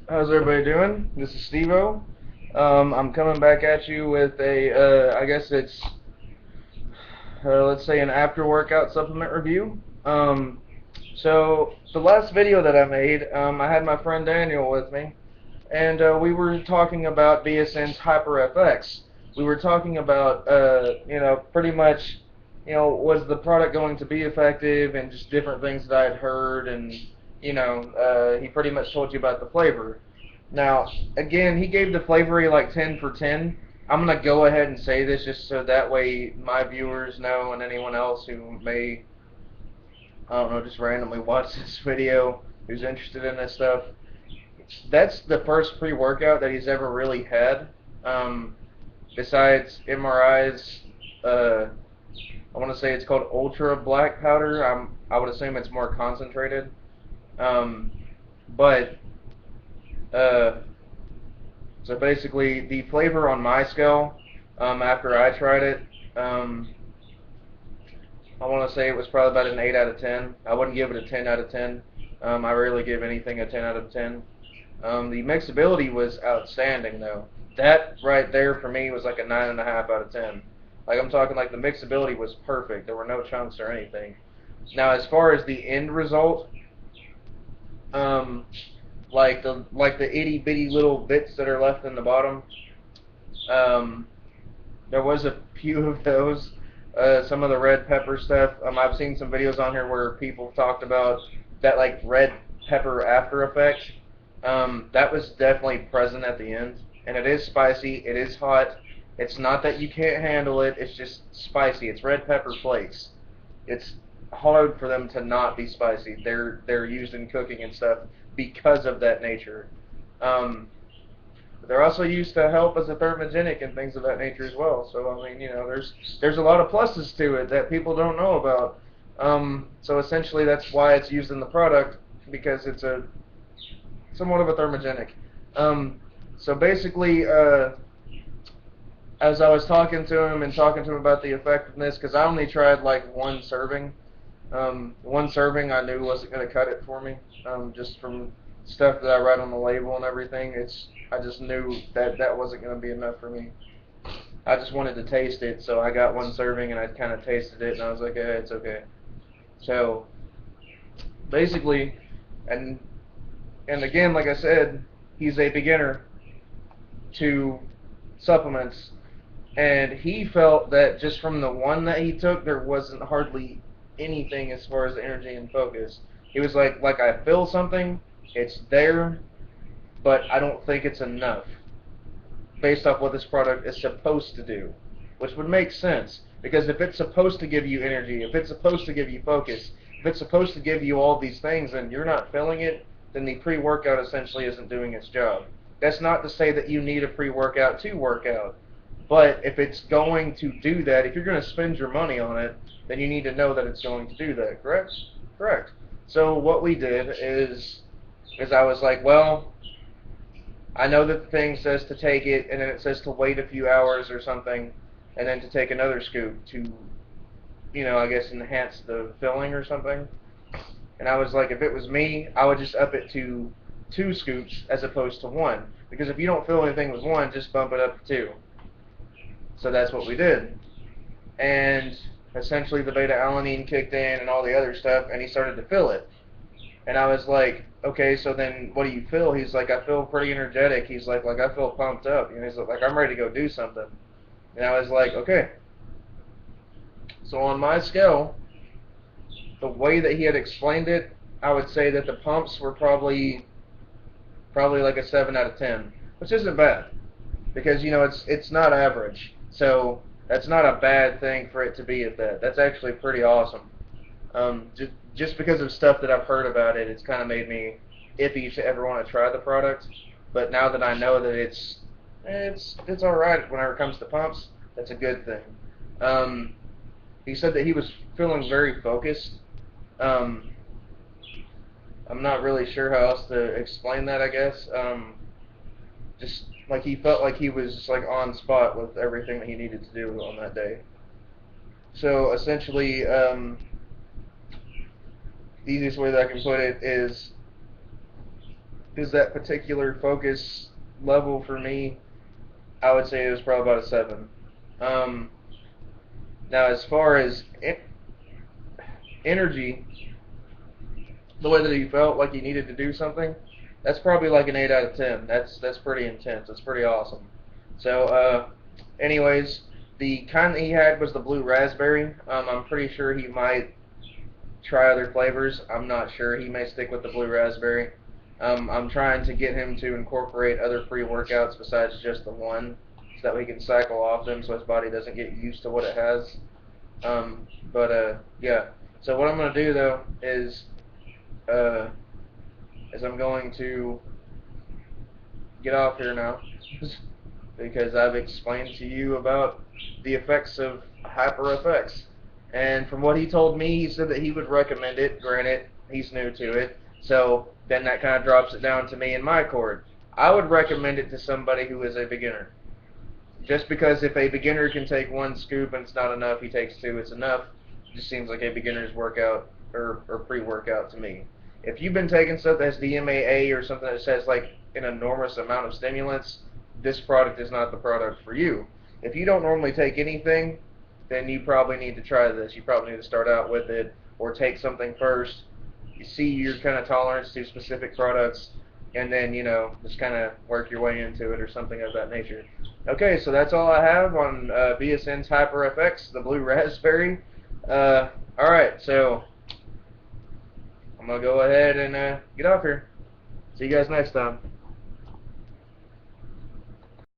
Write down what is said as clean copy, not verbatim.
How's everybody doing? This is Steve-O. I'm coming back at you with I guess it's, let's say an after workout supplement review. So the last video that I made, I had my friend Daniel with me, and we were talking about BSN's HyperFX. We were talking about, pretty much, was the product going to be effective, and just different things that I had heard, and he pretty much told you about the flavor. Now, again, he gave the flavory like 10 for 10. I'm going to go ahead and say this just so that way my viewers know, and anyone else who may, I don't know, just randomly watch this video who's interested in this stuff. That's the first pre-workout that he's ever really had. Besides MRI's, I want to say it's called Ultra Black Powder. I would assume it's more concentrated. But uh, So basically, the flavor on my scale, after I tried it, I want to say it was probably about an 8 out of 10. I wouldn't give it a 10 out of 10. I rarely give anything a 10 out of 10. The mixability was outstanding, though. That right there for me was like a 9.5 out of 10. Like, I'm talking like the mixability was perfect. There were no chunks or anything. Now, as far as the end result, um, like the itty bitty little bits that are left in the bottom. Um, there was a few of those. Some of the red pepper stuff. I've seen some videos on here where people talked about that like red pepper after effect. That was definitely present at the end, and it is spicy. It is hot. It's not that you can't handle it. It's just spicy. It's red pepper flakes. It's hard for them to not be spicy. They're used in cooking and stuff because of that nature. Um, they're also used to help as a thermogenic and things of that nature as well. So I mean, there's a lot of pluses to it that people don't know about. So essentially, that's why it's used in the product, because it's a somewhat of a thermogenic. So basically, as I was talking to him and talking to him about the effectiveness, because I only tried like one serving. One serving I knew wasn't going to cut it for me, just from stuff that I read on the label and everything. I just knew that that wasn't going to be enough for me. I just wanted to taste it, so I got one serving and I kind of tasted it and I was like, it's okay. So basically, and and again, like I said, he's a beginner to supplements, and he felt that just from the one that he took, there wasn't hardly anything as far as energy and focus. He was like I feel something, it's there, but I don't think it's enough based off what this product is supposed to do, which would make sense, because if it's supposed to give you energy, if it's supposed to give you focus, if it's supposed to give you all these things and you're not feeling it, then the pre-workout essentially isn't doing its job. That's not to say that you need a pre-workout to work out, but if it's going to do that, if you're going to spend your money on it, then you need to know that it's going to do that, correct? Correct. So what we did is I was like, well, I know that the thing says to take it, and then it says to wait a few hours or something, and then to take another scoop to, I guess enhance the filling or something. And I was like, if it was me, I would just up it to 2 scoops as opposed to 1. Because if you don't feel anything with 1, just bump it up to 2. So that's what we did. And essentially the beta-alanine kicked in and all the other stuff, and he started to feel it. And I was like, okay, so then what do you feel? He's like, I feel pretty energetic. He's like I feel pumped up. He's like, I'm ready to go do something. And I was like, okay. So on my scale, the way that he had explained it, I would say that the pumps were probably like a 7 out of 10, which isn't bad, because it's not average. So that's not a bad thing for it to be at that. That's actually pretty awesome. Just because of stuff that I've heard about it, it's kind of made me iffy to ever want to try the product. But now that I know that it's all right whenever it comes to pumps, that's a good thing. He said that he was feeling very focused. Um, I'm not really sure how else to explain that, I guess. Just like he felt like he was just like on spot with everything that he needed to do on that day. So essentially, the easiest way that I can put it is is that particular focus level for me, I would say it was probably about a 7. Um, Now, as far as energy, the way that he felt like he needed to do something, that's probably like an 8 out of 10. That's pretty intense. That's pretty awesome. So, anyways, the kind that he had was the blue raspberry. I'm pretty sure he might try other flavors. I'm not sure. He may stick with the blue raspberry. I'm trying to get him to incorporate other pre-workouts besides just the one, so that we can cycle off them so his body doesn't get used to what it has. Yeah. So what I'm going to do, though, uh, is I'm going to get off here now because I've explained to you about the effects of HyperFX. And from what he told me, he said that he would recommend it. Granted, he's new to it, so then that kind of drops it down to me and my cord. I would recommend it to somebody who is a beginner. Just because if a beginner can take 1 scoop and it's not enough, he takes 2, it's enough. It just seems like a beginner's workout or pre-workout to me. If you've been taking stuff that's DMAA or something that says like an enormous amount of stimulants, this product is not the product for you. If you don't normally take anything, then you probably need to try this. You probably need to start out with it or take something first. You see your kind of tolerance to specific products, and then, just kind of work your way into it or something of that nature. Okay, so that's all I have on BSN's HyperFX, the blue raspberry. Alright, so I'm going to go ahead and get off here. See you guys next time.